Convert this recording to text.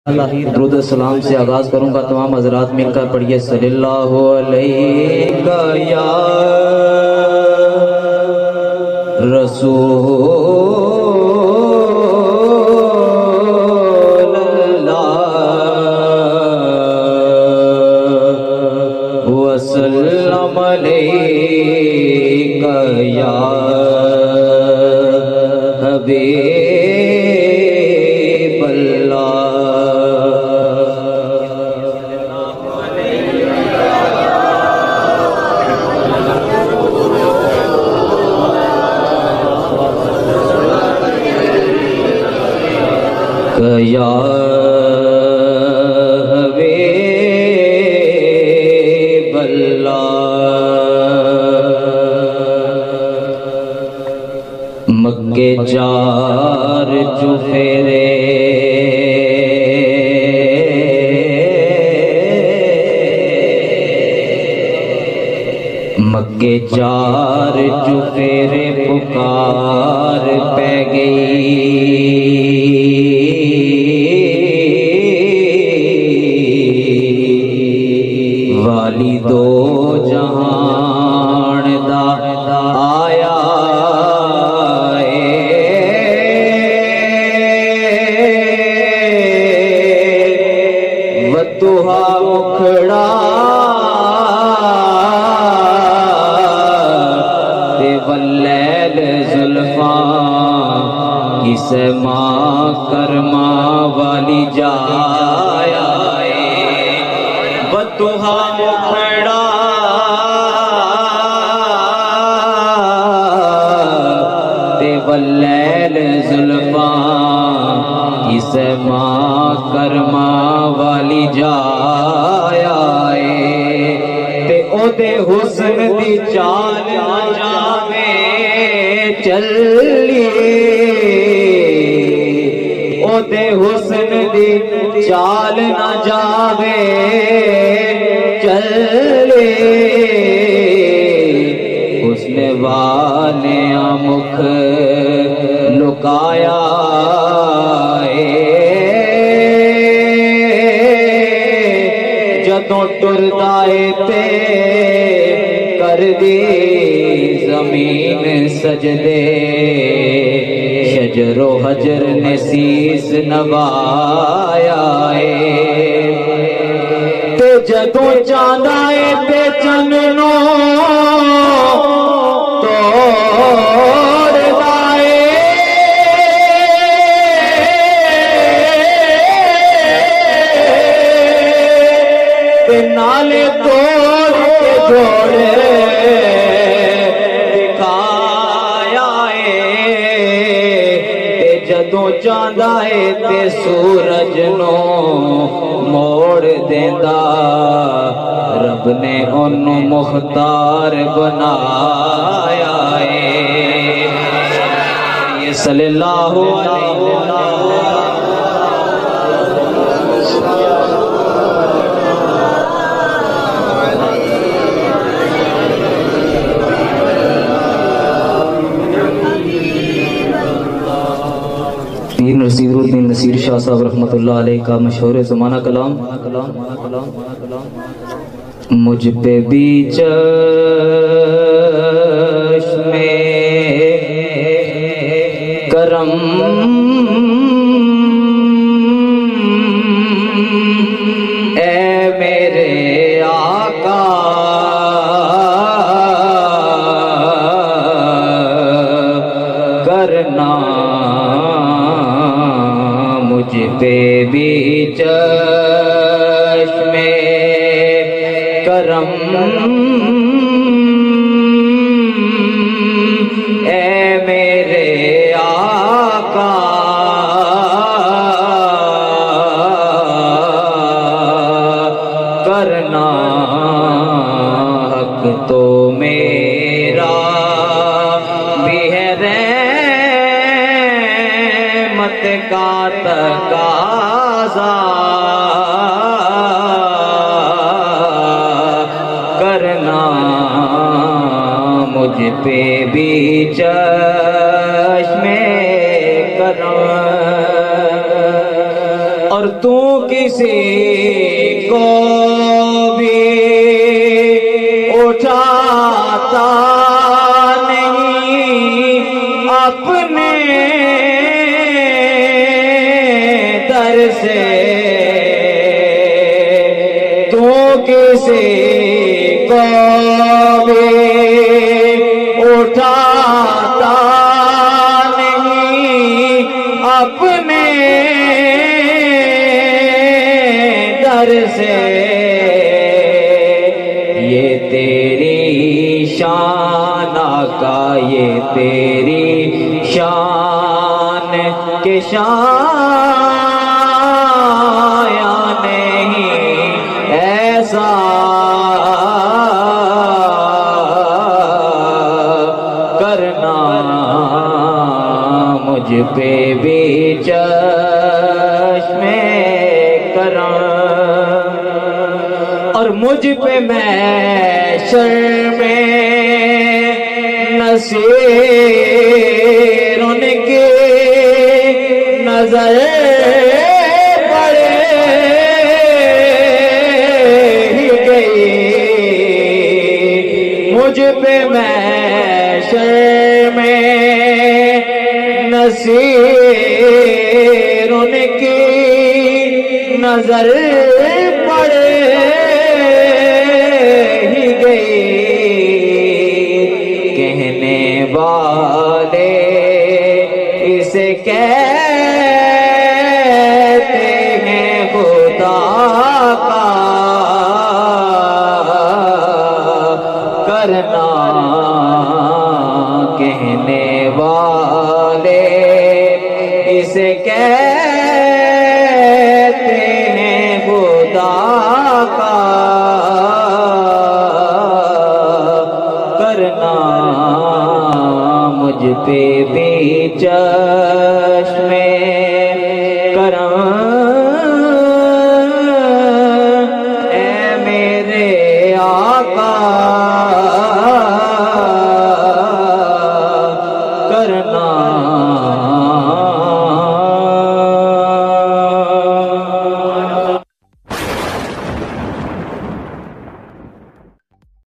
درود السلام سے آغاز کروں گا، تمام حضرات مل کر پڑھیے صلی اللہ علیہ یا رسول اللہ وسلم علیہ یا حبیب اللہ یا حبیب اللہ مکے چار چفیرے مکے چار چفیرے پکار پہ گئی والی دو جہان دا آیا وتوہا مکھڑا تے واللیل زلفاں کسے ماں کرما والی جایا وتوہا مکھڑا تے واللیل زلفاں کسے ماں کرما والی جایا تے او دے حسن دی چال جاوے چلیے او دے حسن دی چال نہ جاوے چلے حسن والے مکھ لکایا جدوں ٹردائے تے کر دی زمین سجدے شجر و حجر نے سیس نوایا تے جدوں چاندائے تے چننوں توڑ دائے تے نالے توڑ کے جوڑے دکھایا تے جدوں چاندائے تے سورج نو موڑ دیندا رب نے انہوں مختار بنایا یہ صلی اللہ علیہ پیر نصیر الدین نصیر شاہ صاحب رحمت اللہ علیہ کا مشہور زمانہ کلام مجھ پہ بھی چشم کرم اے میرے آقا کرنا مجھ پہ بھی چشم کرم اے میرے آقا کرنا حق تو میرا بھی ہے رحمت کا تقاضا کرنا مجھ پہ بھی چشم کرم اور تو کسی کو بھی اٹھاتا نہیں اپنے در سے، تو کسی کو بھی اٹھاتا نہیں اپنے در سے، یہ تیری شان آقا، یہ تیری شان کے شایان نہیں ایسا کرنا مجھ پہ بھی چشم کرم، اور مجھ پہ محشر میں نصیر ان کی نظر پڑے ہی گئی، مجھ پہ محشر میں نصیر ان کی نظر پڑے ہی گئی، کہنے والے اسے کہتے ہیں خدا کا کرنا، کہنے والے اسے کہتے ہیں خدا کا کرنا، مجھ پہ بھی چشم کرم، اے میرے آقا کرنا